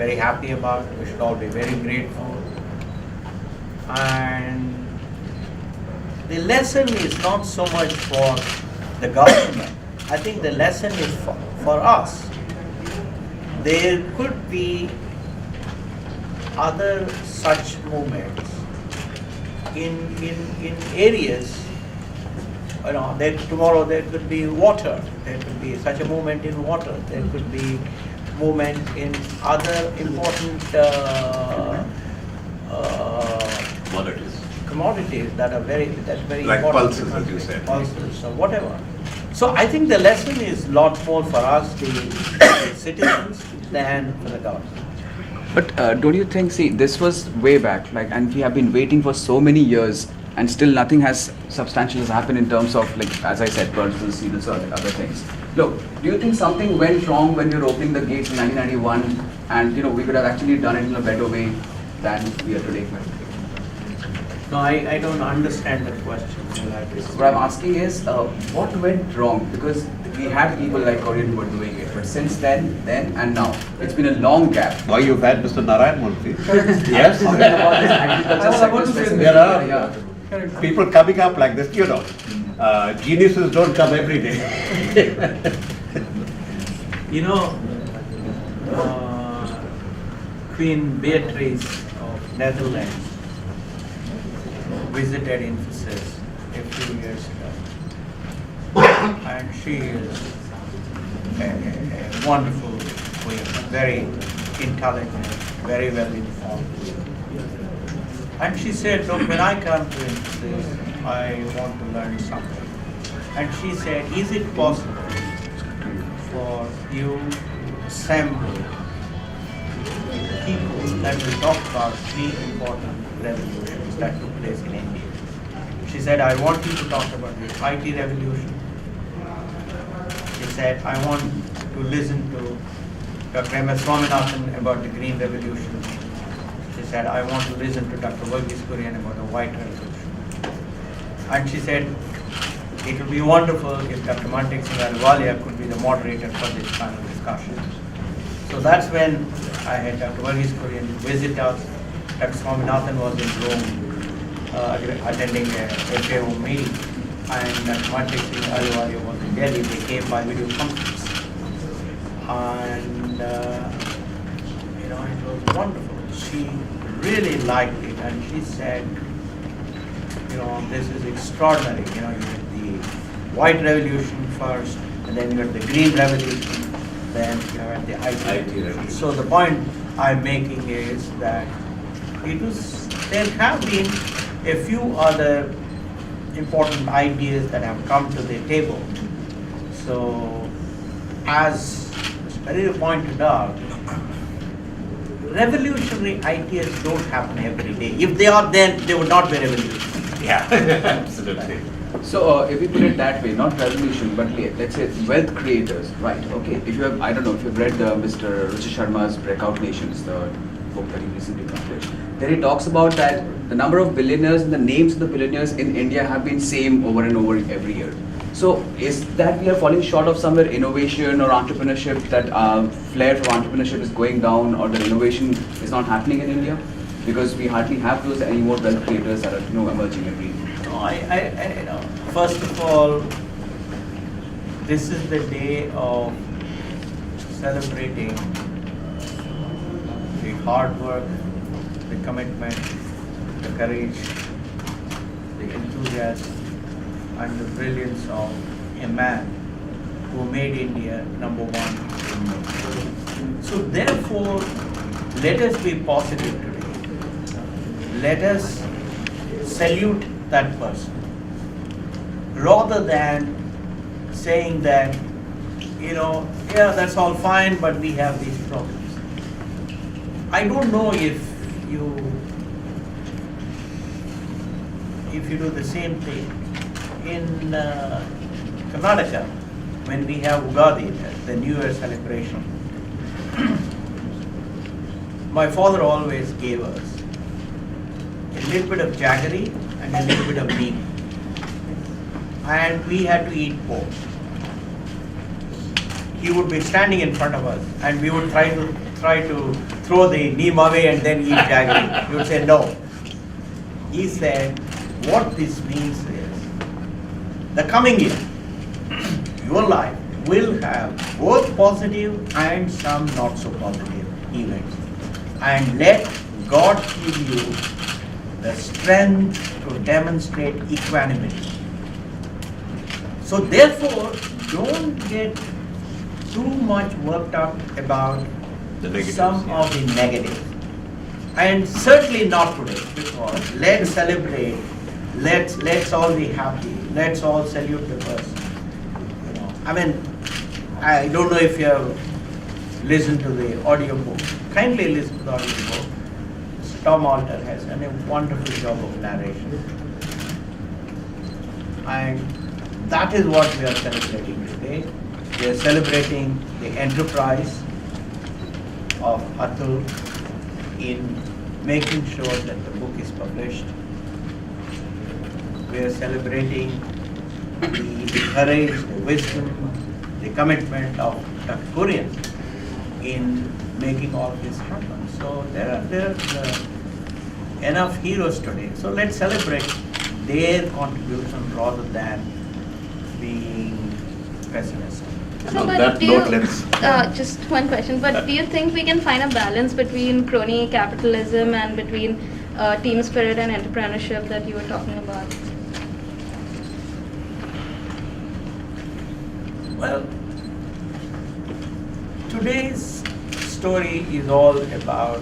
very happy about. We should all be very grateful. And the lesson is not so much for the government. I think the lesson is for us. There could be other such movements in areas. Tomorrow there could be water. There could be such a movement in water. There could be movement in other important commodities that are very like important. Pulses, as you said. Pulses or whatever. So I think the lesson is a lot more for us, the citizens, than for the government. But don't you think, see, this was way back, and we have been waiting for so many years, and still nothing has substantial has happened in terms of, as I said, purchases, seals, or other things. Look, do you think something went wrong when we were opening the gates in 1991, and we could have actually done it in a better way than we are today? No, I don't understand the question. What I'm asking is, what went wrong? Because we had people like Kurien who were doing it, but since then and now, it's been a long gap. Why you've had Mr. Narayana Murthy? Yes. There are people coming up like this, geniuses don't come every day. Queen Beatrice of Netherlands visited Infosys a few years ago, and she is a wonderful queen, very intelligent, very well informed. And she said, look, when I come to Infosys, I want to learn something. And she said, is it possible for you to assemble people that will talk about three important revolutions that took place in India? She said, I want you to talk about the IT revolution. She said, I want to listen to Dr. M.S. Swaminathan about the Green Revolution. She said, I want to listen to Dr. Verghese about the White Revolution. And she said, it would be wonderful if Dr. Mantek Singh Ahluwalia could be the moderator for this panel discussion. So that's when I had Dr. Verghese visit us. Dr. Swaminathan was in Rome attending a FAO meeting, and Dr. Mantek Singh Ahluwalia was in Delhi. They came by video conference. And it was wonderful. She really liked it, and she said, this is extraordinary. You had the White Revolution first, and then you had the Green Revolution, then you had the IT Revolution. So the point I'm making is that there have been a few other important ideas that have come to the table. So, as Mr. Petit pointed out, revolutionary ideas don't happen every day. If they are, then they would not be revolutionary. Yeah, absolutely. So if we put it that way, not revolution, but let's say wealth creators, right? Okay. If you have, I don't know, if you've read Mr. Ruchi Sharma's Breakout Nations, the book that he recently published, there he talks about that the number of billionaires and the names of the billionaires in India have been same over and over every year. So is that we are falling short of somewhere innovation or entrepreneurship, that flair for entrepreneurship is going down, or the innovation is not happening in India? Because we hardly have those any more wealth creators that are emerging every year. No, first of all, this is the day of celebrating the hard work, the commitment, the courage, the enthusiasm, and the brilliance of a man who made India number one in the world. So therefore, let us be positive today. Let us salute that person, rather than saying that, that's all fine, but we have these problems. I don't know if you do the same thing in Karnataka when we have Ugadi, the New Year celebration. My father always gave us a little bit of jaggery and a little bit of meat, and we had to eat both. he would be standing in front of us, and we would try to throw the neem away and then eat jaggery. He would say no. He said, what this means is, the coming year, your life will have both positive and some not so positive events. And let God give you the strength to demonstrate equanimity. So therefore, don't get too much worked up about some of the negatives. And certainly not today, because let's celebrate, let's all be happy, let's all salute the person. I mean, I don't know if you have listened to the audio book. Kindly listen to the audio book. Tom Alter has done a wonderful job of narration. And that is what we are celebrating today. We are celebrating the enterprise of Atul in making sure that the book is published. We are celebrating the courage, the wisdom, the commitment of Dr. Kurien in making all this happen. So there are enough heroes today. So let's celebrate their contribution rather than being pessimistic. On that note, let's... just one question, but do you think we can find a balance between crony capitalism and between team spirit and entrepreneurship that you were talking about? Well, today's story is all about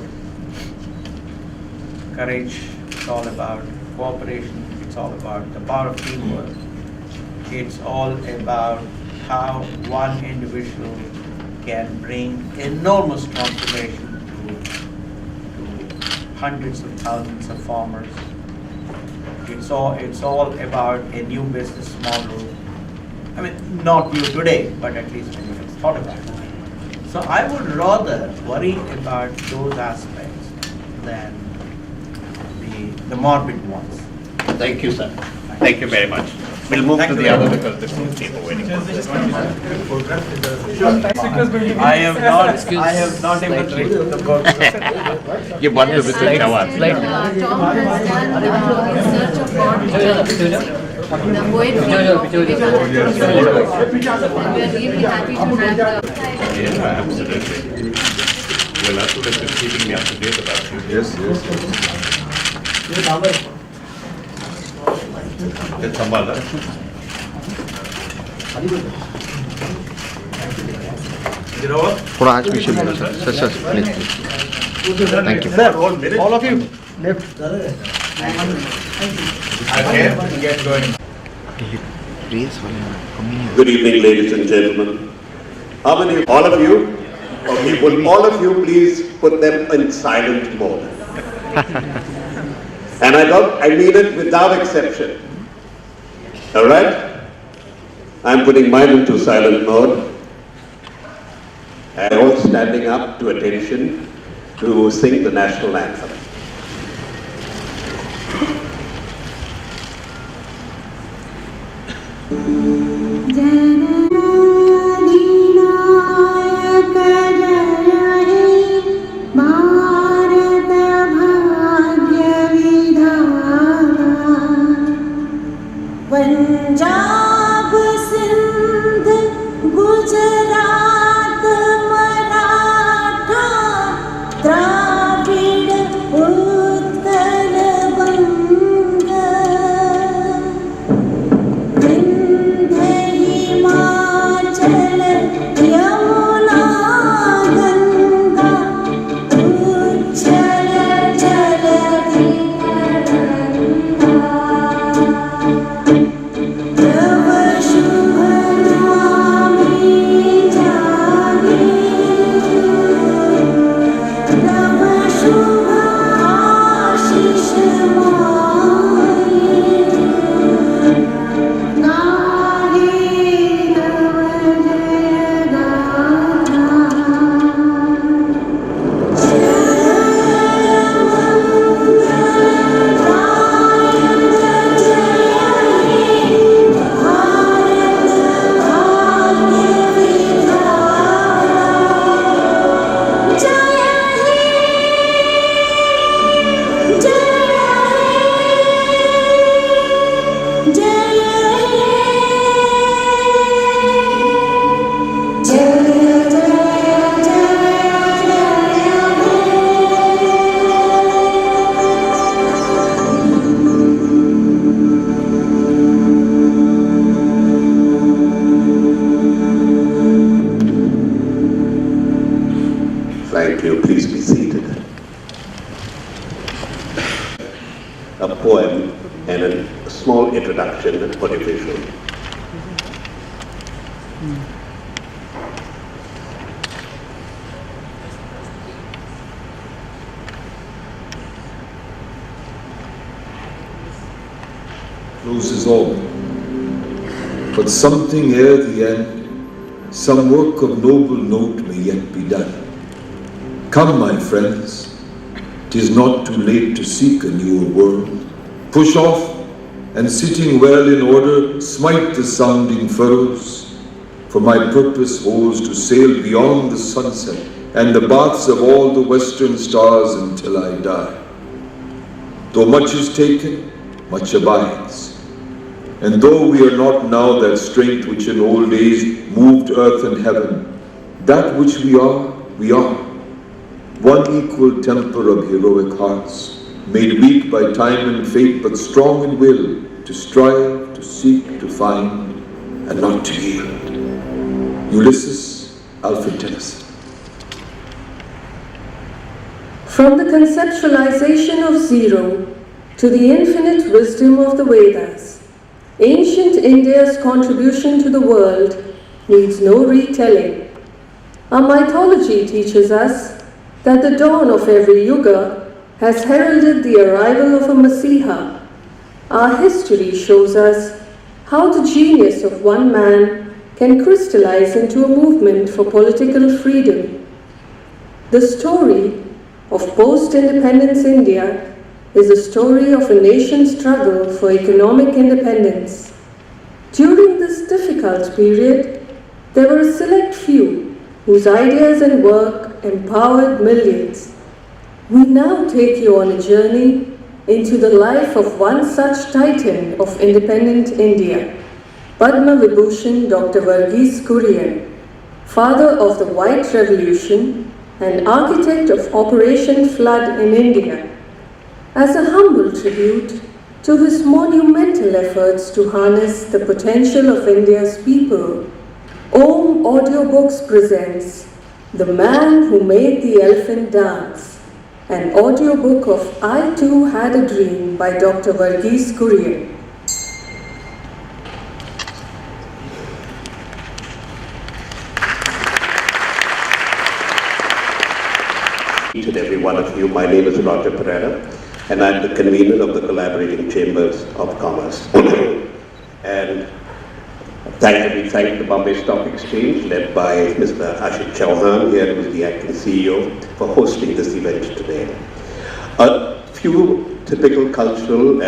courage, it's all about cooperation, it's all about the power of teamwork. It's all about how one individual can bring enormous transformation to hundreds of thousands of farmers. It's all about a new business model. I mean, not new today, but at least when you have thought about it. So I would rather worry about those aspects than the morbid ones. Thank you, sir. Thank you very much. We'll move to the other because this is people waiting. I have not even written the book. Give one to Mr. Chawat. Tom has done research upon the poetry of and we are really happy to have the... Yeah, absolutely. Well, Atul has been keeping me up to date about you. Yes. It's Ambala. थोड़ा आज पीछे बोलो sir sir please thank you Sir, all of you. Good evening, ladies and gentlemen. How many, all of you, okay, will all of you please put them in silent mode? And I mean it without exception. All right? I'm putting mine into silent mode. And all standing up to attention to sing the national anthem. Punjab Sindh Gujarat Maratha Dravida Thank you. Please be seated. A poem and a small introduction for division. Closes all, but something ere the end, some work of noble note may yet be done. Come, my friends, 'tis not too late to seek a newer world. Push off, and sitting well in order, smite the sounding furrows. For my purpose holds to sail beyond the sunset and the baths of all the western stars until I die. Though much is taken, much abides. And though we are not now that strength which in old days moved earth and heaven, that which we are, we are. One equal temper of heroic hearts, made weak by time and fate, but strong in will to strive, to seek, to find, and not to yield. Ulysses, Alfred Tennyson. From the conceptualization of zero to the infinite wisdom of the Vedas, ancient India's contribution to the world needs no retelling. Our mythology teaches us that the dawn of every yuga has heralded the arrival of a Messiah. Our history shows us how the genius of one man can crystallize into a movement for political freedom. The story of post-independence India is a story of a nation's struggle for economic independence. During this difficult period, there were a select few whose ideas and work empowered millions. We now take you on a journey into the life of one such titan of independent India, Padma Vibhushan Dr. Verghese Kurien, father of the White Revolution and architect of Operation Flood in India. As a humble tribute to his monumental efforts to harness the potential of India's people, Om Audiobooks presents The Man Who Made the Elephant Dance, an audiobook of I Too Had a Dream by Dr. Verghese Kurien. Each and every one of you, my name is Roger Pereira, and I'm the convener of the Collaborating Chambers of Commerce. And we thank the Bombay Stock Exchange, led by Mr. Ashish Chauhan here, who is the acting CEO, for hosting this event today. A few typical cultural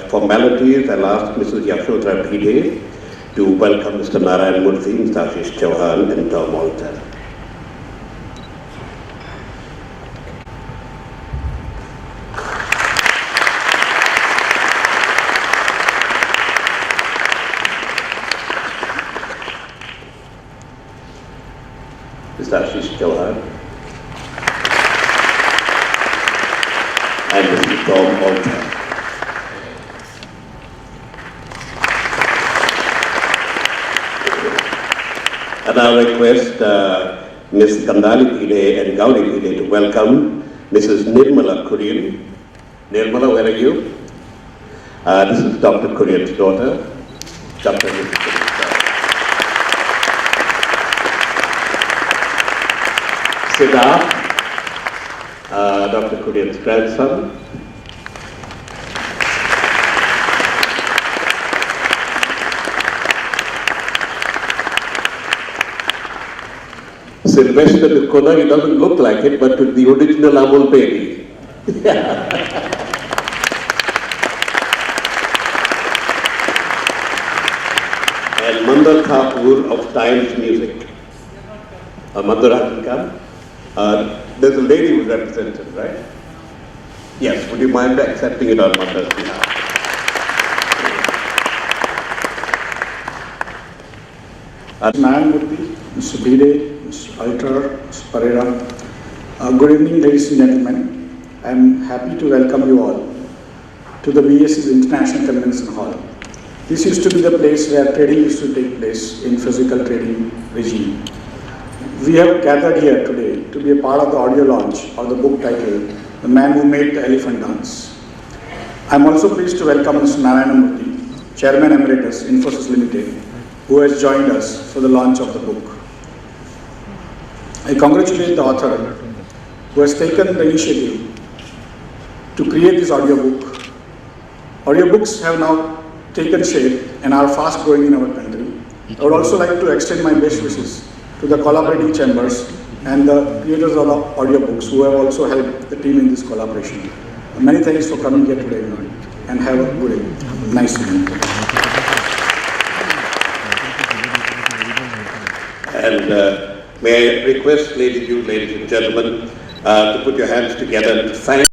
formalities. I'll ask Mrs. Yashodhara Bhide to welcome Mr. Narayana Murthy, Mr. Ashish Chauhan, and Tom Alter. Mr. Ashish Chauhan and Mr. Tom Alter. And I request Ms. Kandali Bhide and Gauri Bhide to welcome Mrs. Nirmala Kurien. Nirmala, where are you? This is Dr. Kurien's daughter, Dr. Mrs. Siddharth, Dr. Kurien's grandson. Sylvester Nikona, he doesn't look like it, but the original AMUL baby. And Mandar Thakur of Times Music. Mandara can come. There's a lady who's represented, right? Yes, would you mind accepting it on Mandar's behalf? Narayana Murthy, Mr. Bhide, Mr. Alter, Mr. Pereira. Good evening, ladies and gentlemen. I am happy to welcome you all to the VS's International Convention Hall. This used to be the place where trading used to take place in physical trading regime. We have gathered here today to be a part of the audio launch of the book titled The Man Who Made the Elephant Dance. I am also pleased to welcome Mr. Narayana Murthy, Chairman Emeritus, Infosys Limited, who has joined us for the launch of the book. I congratulate the author who has taken the initiative to create this audiobook. Audiobooks have now taken shape and are fast growing in our country. I would also like to extend my best wishes to the collaborating chambers and the creators of the audiobooks who have also helped the team in this collaboration. Many thanks for coming here today and have a good evening. Nice evening. And may I request ladies and gentlemen to put your hands together and thank